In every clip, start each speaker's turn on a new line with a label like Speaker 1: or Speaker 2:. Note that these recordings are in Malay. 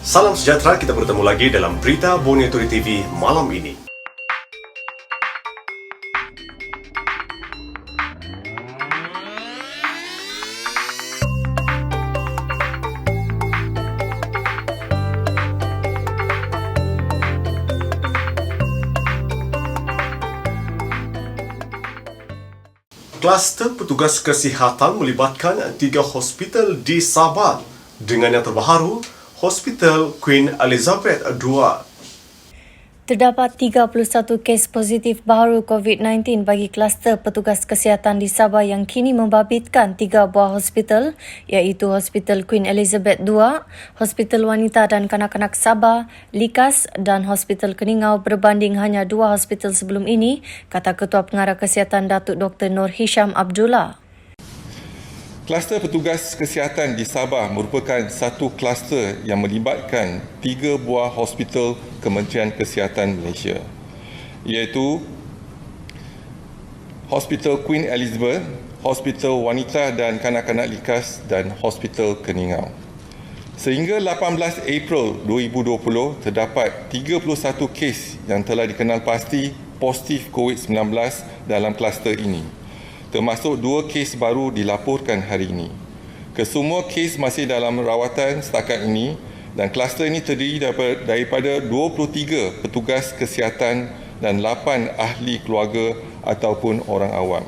Speaker 1: Salam sejahtera, kita bertemu lagi dalam Berita Borneo Turi TV malam ini. Kluster petugas kesihatan melibatkan 3 hospital di Sabah. Dengan yang terbaru, Hospital Queen Elizabeth II.
Speaker 2: Terdapat 31 kes positif baru COVID-19 bagi kluster petugas kesihatan di Sabah yang kini membabitkan 3 buah hospital iaitu Hospital Queen Elizabeth II, Hospital Wanita dan Kanak-Kanak Sabah, Likas dan Hospital Keningau berbanding hanya 2 hospital sebelum ini, kata Ketua Pengarah Kesihatan Datuk Dr. Nur Hisham Abdullah.
Speaker 3: Kluster petugas kesihatan di Sabah merupakan satu kluster yang melibatkan 3 buah hospital Kementerian Kesihatan Malaysia, iaitu Hospital Queen Elizabeth, Hospital Wanita dan Kanak-Kanak Likas dan Hospital Keningau. Sehingga 18 April 2020, terdapat 31 kes yang telah dikenal pasti positif COVID-19 dalam kluster ini, termasuk 2 kes baru dilaporkan hari ini. Kesemua kes masih dalam rawatan setakat ini dan kluster ini terdiri daripada 23 petugas kesihatan dan 8 ahli keluarga ataupun orang awam.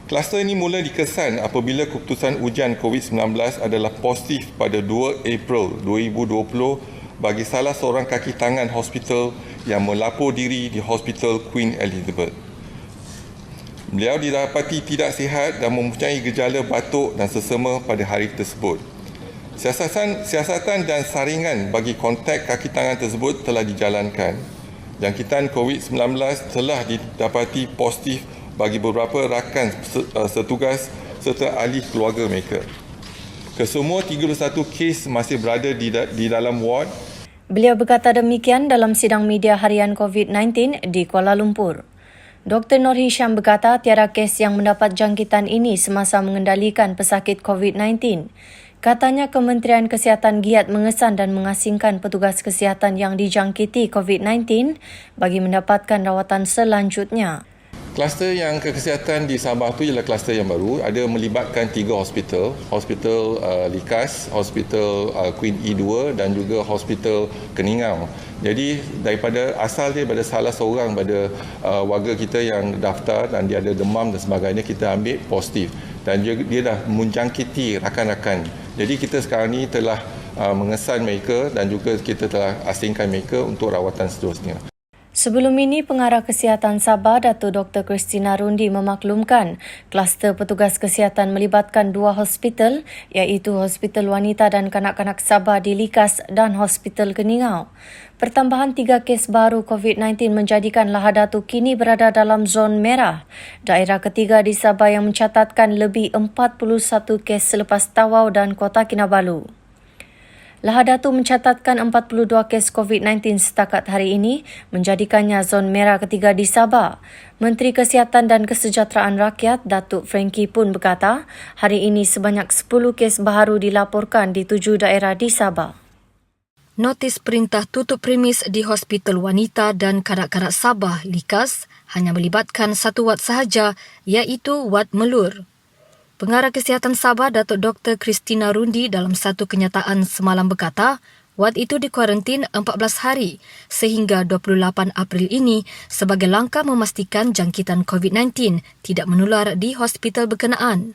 Speaker 3: Kluster ini mula dikesan apabila keputusan ujian COVID-19 adalah positif pada 2 April 2020 bagi salah seorang kaki tangan hospital yang melapor diri di Hospital Queen Elizabeth. Beliau didapati tidak sihat dan mempunyai gejala batuk dan sesama pada hari tersebut. Siasatan dan saringan bagi kontak kaki tangan tersebut telah dijalankan. Jangkitan COVID-19 telah didapati positif bagi beberapa rakan setugas serta ahli keluarga mereka. Kesemua 31 kes masih berada di dalam ward.
Speaker 2: Beliau berkata demikian dalam sidang media harian COVID-19 di Kuala Lumpur. Dr. Nur Hisham berkata tiada kes yang mendapat jangkitan ini semasa mengendalikan pesakit COVID-19. Katanya Kementerian Kesihatan giat mengesan dan mengasingkan petugas kesihatan yang dijangkiti COVID-19 bagi mendapatkan rawatan selanjutnya.
Speaker 3: Kluster yang kesihatan di Sabah itu ialah kluster yang baru, ada melibatkan 3 hospital, Hospital Likas, Hospital Queen E2 dan juga Hospital Keningau. Jadi daripada asal dia pada salah seorang pada warga kita yang daftar dan dia ada demam dan sebagainya, kita ambil positif dan dia dah menjangkiti rakan-rakan. Jadi kita sekarang ni telah mengesan mereka dan juga kita telah asingkan mereka untuk rawatan seterusnya.
Speaker 2: Sebelum ini, Pengarah Kesihatan Sabah, Datuk Dr. Christina Rundi memaklumkan kluster petugas kesihatan melibatkan 2 hospital iaitu Hospital Wanita dan Kanak-Kanak Sabah di Likas dan Hospital Keningau. Pertambahan 3 kes baru COVID-19 menjadikan Lahadatu kini berada dalam zon merah. Daerah ketiga di Sabah yang mencatatkan lebih 41 kes selepas Tawau dan Kota Kinabalu. Lahadatu mencatatkan 42 kes COVID-19 setakat hari ini, menjadikannya zon merah ketiga di Sabah. Menteri Kesihatan dan Kesejahteraan Rakyat, Datuk Frankie pun berkata, hari ini sebanyak 10 kes baru dilaporkan di 7 daerah di Sabah.
Speaker 4: Notis perintah tutup premis di Hospital Wanita dan Kanak-Kanak Sabah, Likas, hanya melibatkan 1 wad sahaja, iaitu Wad Melur. Pengarah Kesihatan Sabah, Datuk Dr. Christina Rundi dalam satu kenyataan semalam berkata, wad itu dikuarantin 14 hari sehingga 28 April ini sebagai langkah memastikan jangkitan COVID-19 tidak menular di hospital berkenaan.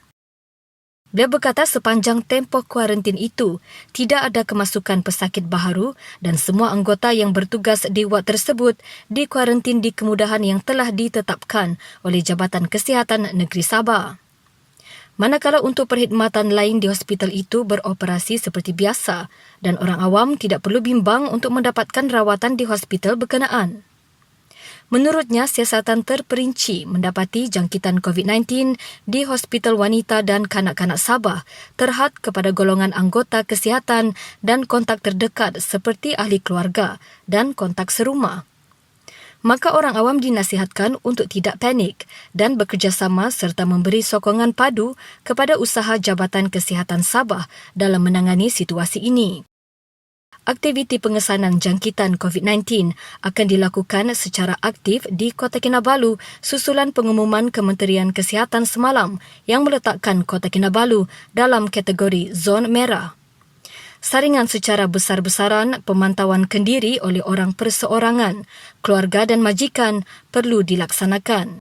Speaker 4: Beliau berkata sepanjang tempoh kuarantin itu, tidak ada kemasukan pesakit baharu dan semua anggota yang bertugas di wad tersebut dikuarantin di kemudahan yang telah ditetapkan oleh Jabatan Kesihatan Negeri Sabah. Manakala untuk perkhidmatan lain di hospital itu beroperasi seperti biasa dan orang awam tidak perlu bimbang untuk mendapatkan rawatan di hospital berkenaan. Menurutnya, siasatan terperinci mendapati jangkitan COVID-19 di Hospital Wanita dan Kanak-Kanak Sabah terhad kepada golongan anggota kesihatan dan kontak terdekat seperti ahli keluarga dan kontak serumah. Maka orang awam dinasihatkan untuk tidak panik dan bekerjasama serta memberi sokongan padu kepada usaha Jabatan Kesihatan Sabah dalam menangani situasi ini. aktiviti pengesanan jangkitan COVID-19 akan dilakukan secara aktif di Kota Kinabalu susulan pengumuman Kementerian Kesihatan semalam yang meletakkan Kota Kinabalu dalam kategori zon merah. Saringan secara besar-besaran pemantauan kendiri oleh orang perseorangan, keluarga dan majikan perlu dilaksanakan.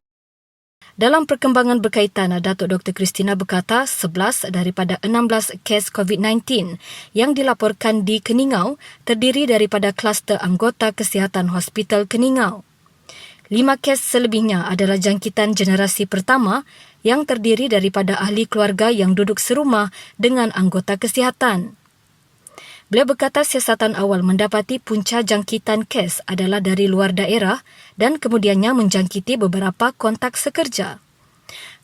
Speaker 4: Dalam perkembangan berkaitan, Datuk Dr. Christina berkata 11 daripada 16 kes COVID-19 yang dilaporkan di Keningau terdiri daripada kluster anggota kesihatan Hospital Keningau. 5 kes selebihnya adalah jangkitan generasi pertama yang terdiri daripada ahli keluarga yang duduk serumah dengan anggota kesihatan. Beliau berkata siasatan awal mendapati punca jangkitan kes adalah dari luar daerah dan kemudiannya menjangkiti beberapa kontak sekerja.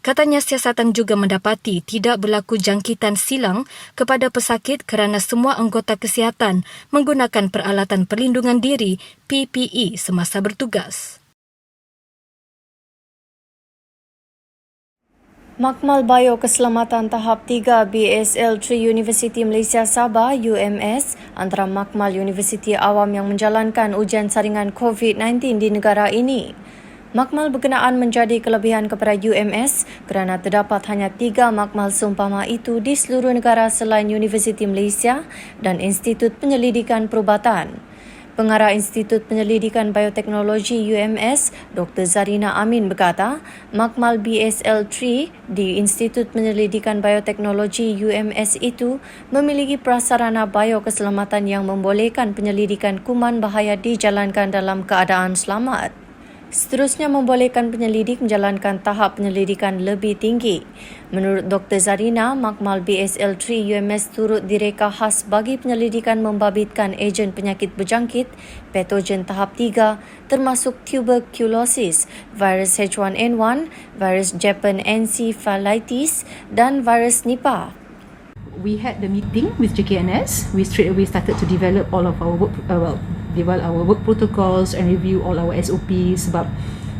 Speaker 4: Katanya siasatan juga mendapati tidak berlaku jangkitan silang kepada pesakit kerana semua anggota kesihatan menggunakan peralatan perlindungan diri PPE semasa bertugas.
Speaker 2: Makmal Bio Keselamatan Tahap 3 BSL3 Universiti Malaysia Sabah UMS antara Makmal Universiti Awam yang menjalankan ujian saringan COVID-19 di negara ini. Makmal berkenaan menjadi kelebihan kepada UMS kerana terdapat hanya 3 makmal seumpama itu di seluruh negara selain Universiti Malaysia dan Institut Penyelidikan Perubatan. Pengarah Institut Penyelidikan Bioteknologi UMS, Dr. Zarina Amin berkata, makmal BSL3 di Institut Penyelidikan Bioteknologi UMS itu memiliki prasarana biokeselamatan yang membolehkan penyelidikan kuman bahaya dijalankan dalam keadaan selamat. Seterusnya membolehkan penyelidik menjalankan tahap penyelidikan lebih tinggi. Menurut Dr. Zarina, makmal BSL3 UMS turut direka khas bagi penyelidikan membabitkan ejen penyakit berjangkit, patogen tahap 3 termasuk tuberculosis, virus H1N1, virus Japan encephalitis dan virus Nipah.
Speaker 5: We had the meeting with JKNS. We straight away started to develop all of our work protocols and review all our SOPs. Sebab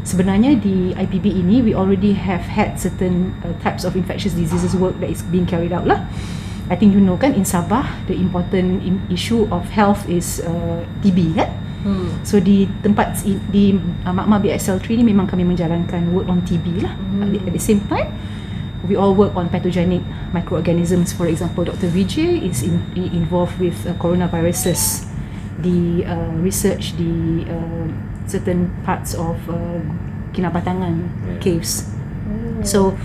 Speaker 5: sebenarnya di IPB ini we already have had certain types of infectious diseases work that is being carried out lah. I think you know kan in Sabah the important issue of health is TB kan. So di tempat di makmal BSL3 ni memang kami menjalankan work on TB lah. At the same time we all work on pathogenic microorganisms. For example, Dr. Vijay is involved with coronaviruses, the research di certain parts of Kinabatangan caves. So,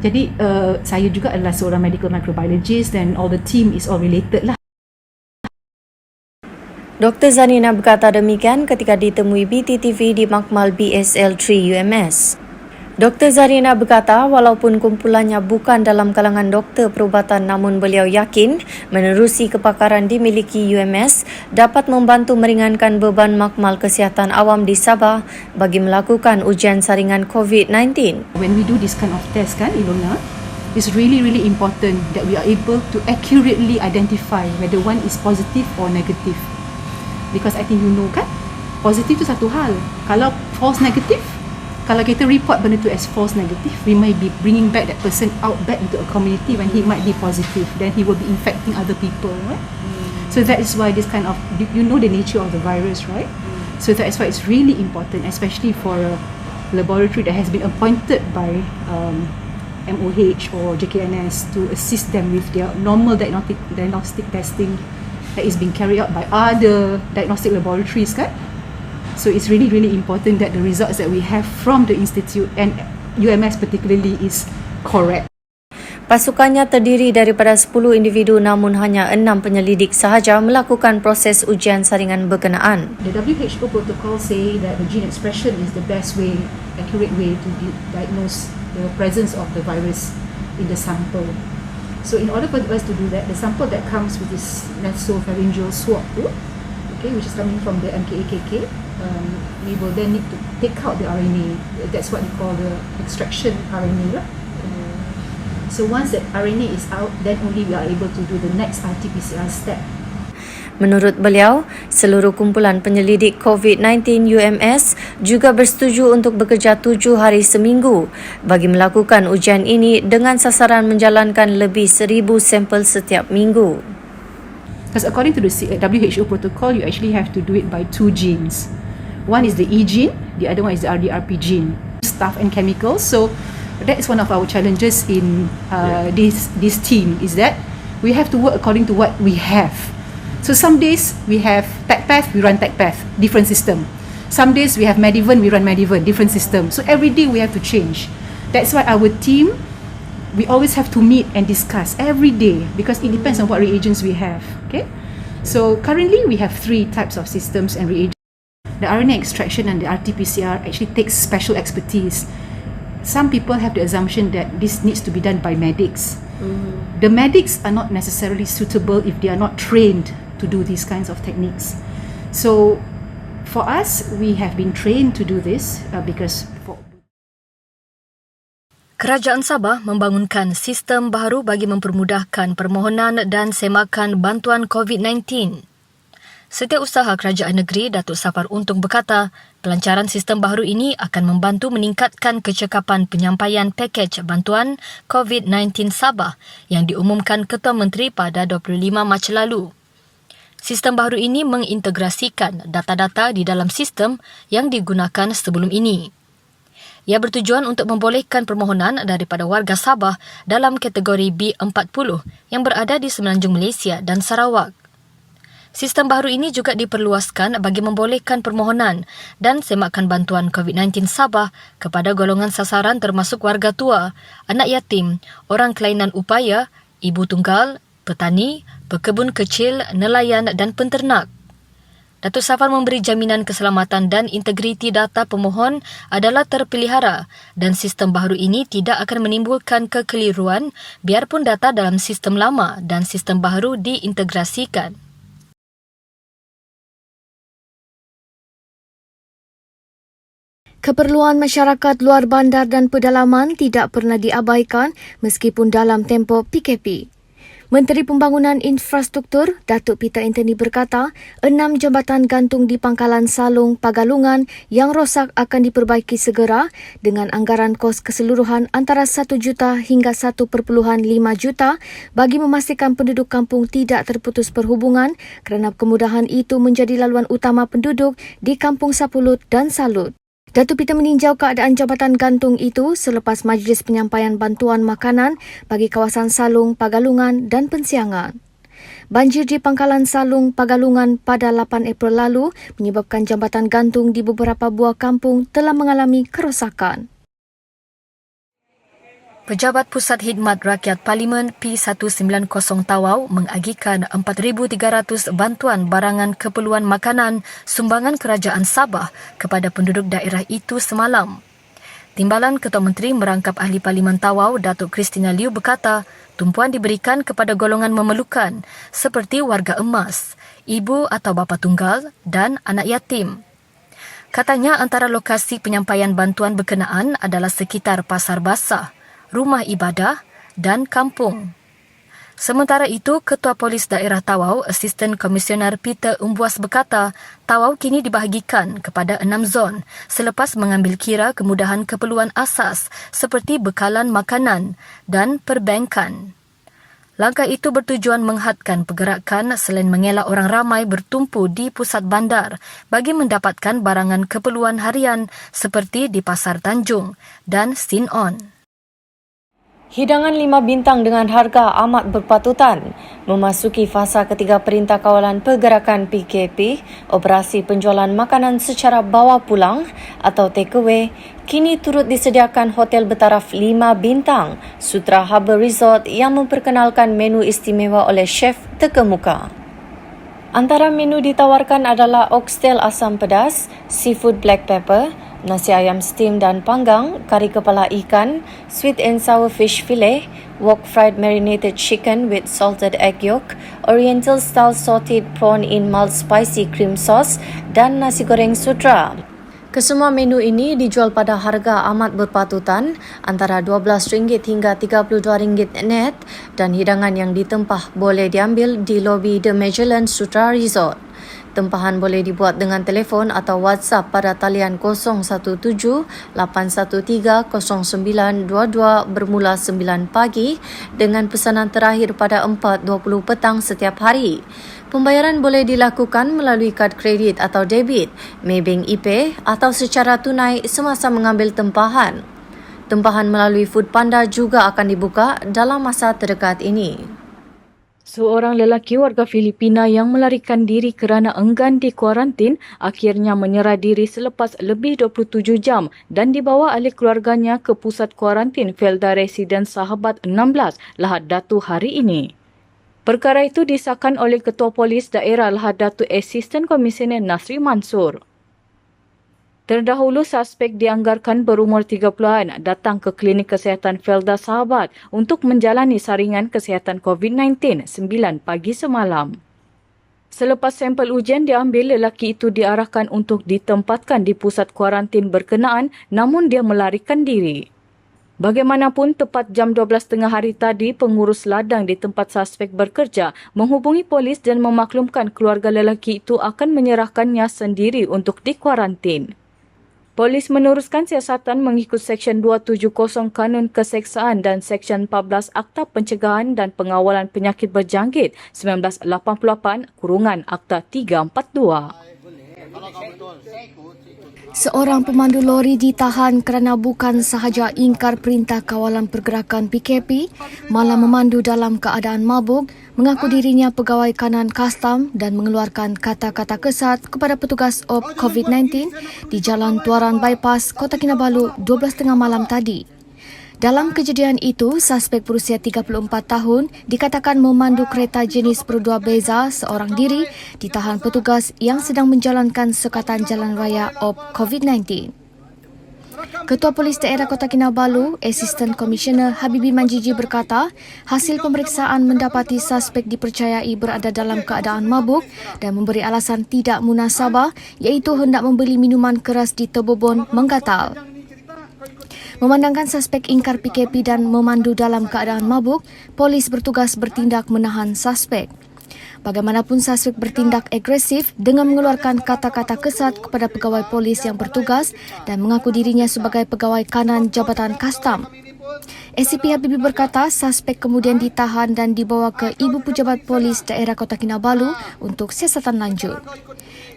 Speaker 5: jadi saya juga adalah seorang medical microbiologist and all the team is all related lah.
Speaker 2: Dr. Zarina berkata demikian ketika ditemui BTTV di makmal BSL3 UMS. Dr. Zarina berkata walaupun kumpulannya bukan dalam kalangan doktor perubatan namun beliau yakin menerusi kepakaran dimiliki UMS dapat membantu meringankan beban makmal kesihatan awam di Sabah bagi melakukan ujian saringan COVID-19.
Speaker 5: When we do this kind of test kan Ilona, it's really important that we are able to accurately identify whether one is positive or negative. Because I think you know kan, positif tu satu hal. Kalau false negative, kalau kita report benda tu as false negative, we might be bringing back that person out back into a community when he might be positive. Then he will be infecting other people, right? So that is why this kind of, you know the nature of the virus, right? So that is why it's really important, especially for a laboratory that has been appointed by MOH or JKNS to assist them with their normal diagnostic testing that is being carried out by other diagnostic laboratories, kan? So it's really important that the results that we have from the institute and UMS particularly is correct.
Speaker 2: Pasukannya terdiri daripada 10 individu namun hanya 6 penyelidik sahaja melakukan proses ujian saringan berkenaan.
Speaker 5: The WHO protocol say that the gene expression is the best way, accurate way to diagnose the presence of the virus in the sample. So in order for us to do that, the sample that comes with this nasopharyngeal swab, okay, which is coming from the MKAKK, we will then need to take out the RNA. That's what we call the extraction RNA. So once that RNA is out, then only we are able to do the next RT-PCR step.
Speaker 2: Menurut beliau, seluruh kumpulan penyelidik COVID-19 UMS juga bersetuju untuk bekerja 7 hari seminggu bagi melakukan ujian ini dengan sasaran menjalankan lebih 1,000 sampel setiap minggu.
Speaker 5: Because according to the WHO protocol, you actually have to do it by 2 genes. One is the E gene, the other one is the RDRP gene. Stuff and chemicals. So that is one of our challenges in this team, is that we have to work according to what we have. So some days we have TechPath, we run TechPath, different system. Some days we have Mediven, we run Mediven, different system. So every day we have to change. That's why our team, we always have to meet and discuss every day, because it depends on what reagents we have. Okay, so currently we have 3 types of systems and reagents. The RNA extraction and the RT-PCR actually takes special expertise. Some people have the assumption that this needs to be done by medics. The medics are not necessarily suitable if they are not trained to do these kinds of techniques. So for us, we have been trained to do this because
Speaker 4: Kerajaan Sabah membangunkan sistem baru bagi mempermudahkan permohonan dan semakan bantuan COVID-19. Setiausaha Kerajaan Negeri Datuk Safar Untung berkata, pelancaran sistem baru ini akan membantu meningkatkan kecekapan penyampaian pakej bantuan COVID-19 Sabah yang diumumkan Ketua Menteri pada 25 Mac lalu. Sistem baru ini mengintegrasikan data-data di dalam sistem yang digunakan sebelum ini. Ia bertujuan untuk membolehkan permohonan daripada warga Sabah dalam kategori B40 yang berada di Semenanjung Malaysia dan Sarawak. Sistem baru ini juga diperluaskan bagi membolehkan permohonan dan semakan bantuan COVID-19 Sabah kepada golongan sasaran termasuk warga tua, anak yatim, orang kelainan upaya, ibu tunggal, petani, pekebun kecil, nelayan dan penternak. Datuk Safar memberi jaminan keselamatan dan integriti data pemohon adalah terpelihara dan sistem baru ini tidak akan menimbulkan kekeliruan biarpun data dalam sistem lama dan sistem baru diintegrasikan.
Speaker 2: Keperluan masyarakat luar bandar dan pedalaman tidak pernah diabaikan meskipun dalam tempoh PKP. Menteri Pembangunan Infrastruktur, Datuk Peter Anthony berkata, 6 jambatan gantung di Pangkalan Salong, Pagalungan yang rosak akan diperbaiki segera dengan anggaran kos keseluruhan antara 1 juta hingga 1.5 juta bagi memastikan penduduk kampung tidak terputus perhubungan kerana kemudahan itu menjadi laluan utama penduduk di Kampung Sapulut dan Salut. Datuk Peter meninjau keadaan jambatan gantung itu selepas majlis penyampaian bantuan makanan bagi kawasan Salong, Pagalungan dan Pensiangan. Banjir di Pangkalan Salong, Pagalungan pada 8 April lalu menyebabkan jambatan gantung di beberapa buah kampung telah mengalami kerosakan.
Speaker 4: Pejabat Pusat Khidmat Rakyat Parlimen P190 Tawau mengagihkan 4,300 bantuan barangan keperluan makanan sumbangan Kerajaan Sabah kepada penduduk daerah itu semalam. Timbalan Ketua Menteri merangkap Ahli Parlimen Tawau, Datuk Christina Liu berkata, tumpuan diberikan kepada golongan memerlukan seperti warga emas, ibu atau bapa tunggal dan anak yatim. Katanya antara lokasi penyampaian bantuan berkenaan adalah sekitar Pasar Basah, rumah ibadah dan kampung. Sementara itu, Ketua Polis Daerah Tawau, Asisten Komisioner Peter Umbuas berkata, Tawau kini dibahagikan kepada 6 zon selepas mengambil kira kemudahan keperluan asas seperti bekalan makanan dan perbankan. Langkah itu bertujuan menghadkan pergerakan selain mengelak orang ramai bertumpu di pusat bandar bagi mendapatkan barangan keperluan harian seperti di Pasar Tanjung dan Sin-On.
Speaker 2: Hidangan 5 bintang dengan harga amat berpatutan memasuki fasa ketiga Perintah Kawalan Pergerakan PKP, operasi penjualan makanan secara bawa pulang atau takeaway kini turut disediakan hotel bertaraf 5 bintang, Sutra Harbour Resort yang memperkenalkan menu istimewa oleh chef terkemuka. Antara menu ditawarkan adalah oxtail asam pedas, seafood black pepper, nasi ayam steam dan panggang, kari kepala ikan, sweet and sour fish fillet, wok fried marinated chicken with salted egg yolk, oriental style sauteed prawn in mild spicy cream sauce dan nasi goreng sutra. Kesemua menu ini dijual pada harga amat berpatutan antara RM12 hingga RM32 net dan hidangan yang ditempah boleh diambil di lobi The Magellan Sutra Resort. Tempahan boleh dibuat dengan telefon atau WhatsApp pada talian 017-813-0922 bermula 9 pagi dengan pesanan terakhir pada 4:20 petang setiap hari. Pembayaran boleh dilakukan melalui kad kredit atau debit, Maybank ePay atau secara tunai semasa mengambil tempahan. Tempahan melalui Foodpanda juga akan dibuka dalam masa terdekat ini.
Speaker 6: Seorang lelaki warga Filipina yang melarikan diri kerana enggan dikuarantin akhirnya menyerah diri selepas lebih 27 jam dan dibawa oleh keluarganya ke pusat kuarantin Felda Residen Sahabat 16 Lahad Datu hari ini. Perkara itu disahkan oleh Ketua Polis Daerah Lahad Datu Asisten Komisioner Nasri Mansur. Terdahulu, suspek dianggarkan berumur 30-an datang ke Klinik Kesihatan Felda Sahabat untuk menjalani saringan kesihatan COVID-19 9 pagi semalam. Selepas sampel ujian diambil, lelaki itu diarahkan untuk ditempatkan di pusat kuarantin berkenaan namun dia melarikan diri. Bagaimanapun, tepat jam 12.30 hari tadi, pengurus ladang di tempat suspek bekerja menghubungi polis dan memaklumkan keluarga lelaki itu akan menyerahkannya sendiri untuk dikuarantin. Polis meneruskan siasatan mengikut Seksyen 270 Kanun Keseksaan dan Seksyen 14 Akta Pencegahan dan Pengawalan Penyakit Berjangkit 1988 Akta 342.
Speaker 4: Seorang pemandu lori ditahan kerana bukan sahaja ingkar perintah kawalan pergerakan PKP, malah memandu dalam keadaan mabuk, mengaku dirinya pegawai kanan kastam dan mengeluarkan kata-kata kesat kepada petugas OP COVID-19 di Jalan Tuaran Bypass, Kota Kinabalu 12.30 malam tadi. Dalam kejadian itu, suspek berusia 34 tahun dikatakan memandu kereta jenis berdua beza seorang diri ditahan petugas yang sedang menjalankan sekatan jalan raya OP COVID-19. Ketua Polis Daerah Kota Kinabalu, Asisten Komisioner Habibi Manjiji berkata, hasil pemeriksaan mendapati suspek dipercayai berada dalam keadaan mabuk dan memberi alasan tidak munasabah iaitu hendak membeli minuman keras di Tebobon Menggatal. Memandangkan suspek ingkar PKP dan memandu dalam keadaan mabuk, polis bertugas bertindak menahan suspek. Bagaimanapun, suspek bertindak agresif dengan mengeluarkan kata-kata kesat kepada pegawai polis yang bertugas dan mengaku dirinya sebagai pegawai kanan Jabatan Kastam. ACP Habibie berkata, suspek kemudian ditahan dan dibawa ke Ibu Pejabat Polis Daerah Kota Kinabalu untuk siasatan lanjut.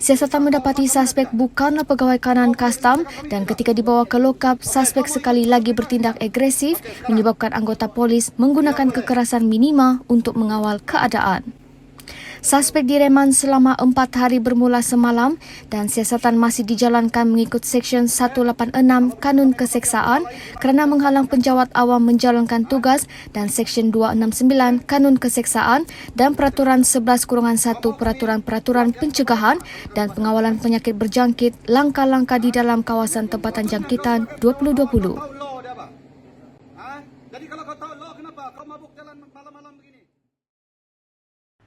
Speaker 4: Siasatan mendapati suspek bukanlah pegawai kanan kastam dan ketika dibawa ke lokap, suspek sekali lagi bertindak agresif menyebabkan anggota polis menggunakan kekerasan minima untuk mengawal keadaan. Suspek direman selama 4 hari bermula semalam dan siasatan masih dijalankan mengikut Seksyen 186 Kanun Keseksaan kerana menghalang penjawat awam menjalankan tugas dan Seksyen 269 Kanun Keseksaan dan Peraturan 11-1 Peraturan-Peraturan Pencegahan dan Pengawalan Penyakit Berjangkit langkah-langkah di dalam kawasan tempatan jangkitan 2020.
Speaker 7: Jadi kalau kau tahu law, kenapa kau mabuk jalan malam-malam begini?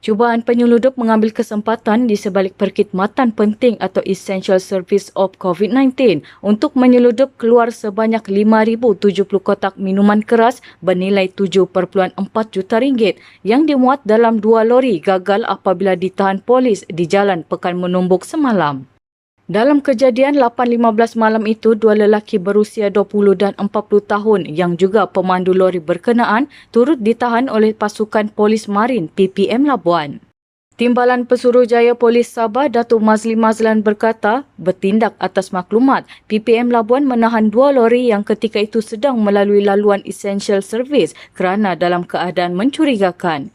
Speaker 6: Cubaan penyeludup mengambil kesempatan di sebalik perkhidmatan penting atau Essential Service of COVID-19 untuk menyeludup keluar sebanyak 5,070 kotak minuman keras bernilai 7.4 juta ringgit yang dimuat dalam 2 lori gagal apabila ditahan polis di Jalan Pekan Menumbuk semalam. Dalam kejadian 8.15 malam itu, 2 lelaki berusia 20 dan 40 tahun yang juga pemandu lori berkenaan turut ditahan oleh pasukan polis marin PPM Labuan. Timbalan Pesuruhjaya Polis Sabah Datuk Mazli Mazlan berkata, bertindak atas maklumat, PPM Labuan menahan 2 lori yang ketika itu sedang melalui laluan Essential Service kerana dalam keadaan mencurigakan.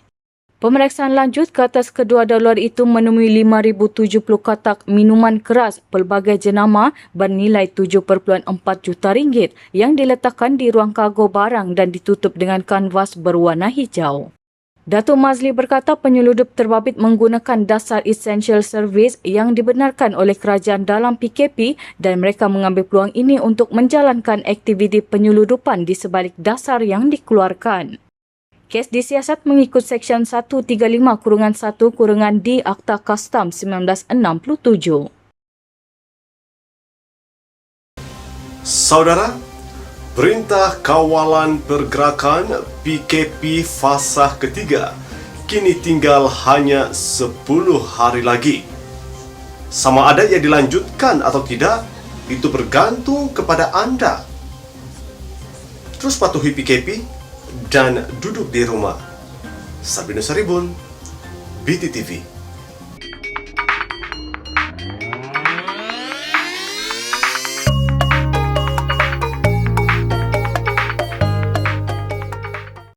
Speaker 6: Pemeriksaan lanjut ke atas kedua lori itu menemui 5,070 kotak minuman keras pelbagai jenama bernilai 7.4 juta ringgit yang diletakkan di ruang kargo barang dan ditutup dengan kanvas berwarna hijau. Datuk Mazli berkata penyeludup terbabit menggunakan dasar Essential Service yang dibenarkan oleh kerajaan dalam PKP dan mereka mengambil peluang ini untuk menjalankan aktiviti penyeludupan di sebalik dasar yang dikeluarkan. Kes disiasat mengikut Seksyen 135-1-D Akta Kastam 1967.
Speaker 1: Saudara, Perintah Kawalan Pergerakan PKP Fasa ketiga kini tinggal hanya 10 hari lagi. Sama ada ia dilanjutkan atau tidak, itu bergantung kepada anda. Terus patuhi PKP dan duduk di rumah. Sabrinus Haribun, BTTV.